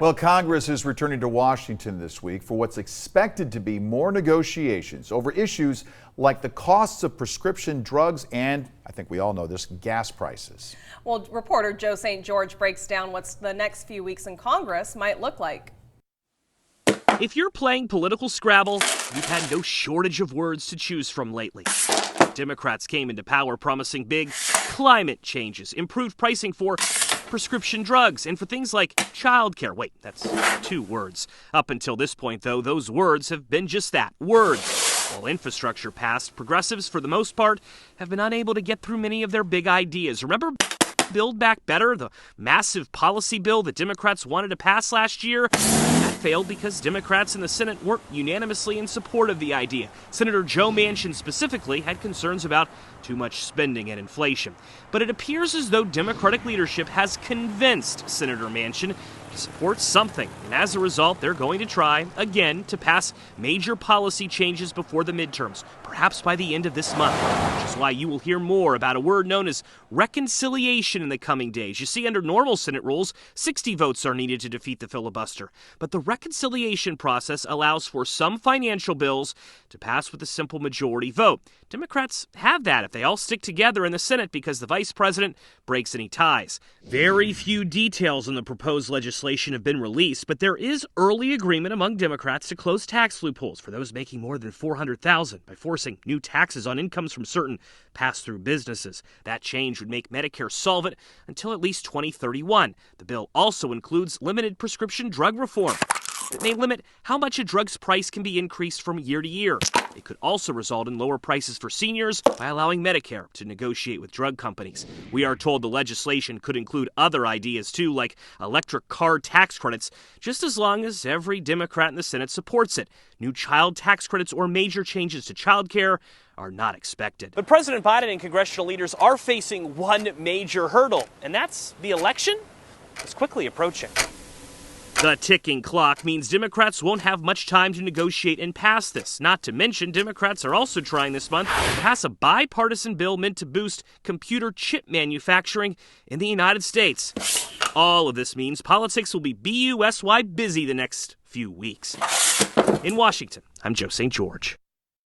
Well, Congress is returning to Washington this week for what's expected to be more negotiations over issues like the costs of prescription drugs and, I think we all know this, gas prices. Well, reporter Joe St. George breaks down what the next few weeks in Congress might look like. If you're playing political Scrabble, you've had no shortage of words to choose from lately. Democrats came into power promising big climate changes, improved pricing for prescription drugs, and for things like childcare. Wait, that's 2 words. Up until this point, though, those words have been just that, words. While infrastructure passed, progressives, for the most part, have been unable to get through many of their big ideas. Remember Build Back Better, the massive policy bill that Democrats wanted to pass last year? That failed because Democrats in the Senate weren't unanimously in support of the idea. Senator Joe Manchin specifically had concerns about too much spending and inflation. But it appears as though Democratic leadership has convinced Senator Manchin to support something, and as a result, they're going to try, again, to pass major policy changes before the midterms, perhaps by the end of this month, which is why you will hear more about a word known as reconciliation in the coming days. You see, under normal Senate rules, 60 votes are needed to defeat the filibuster, but the reconciliation process allows for some financial bills to pass with a simple majority vote. Democrats have that if they all stick together in the Senate because the vice president breaks any ties. Very few details on the proposed legislation have been released, but there is early agreement among Democrats to close tax loopholes for those making more than $400,000 by forcing new taxes on incomes from certain pass-through businesses. That change would make Medicare solvent until at least 2031. The bill also includes limited prescription drug reform. It may limit how much a drug's price can be increased from year to year. It could also result in lower prices for seniors by allowing Medicare to negotiate with drug companies. We are told the legislation could include other ideas too, like electric car tax credits, just as long as every Democrat in the Senate supports it. New child tax credits or major changes to child care are not expected. But President Biden and congressional leaders are facing one major hurdle, and that's the election is quickly approaching. The ticking clock means Democrats won't have much time to negotiate and pass this. Not to mention, Democrats are also trying this month to pass a bipartisan bill meant to boost computer chip manufacturing in the United States. All of this means politics will be busy the next few weeks. In Washington, I'm Joe St. George.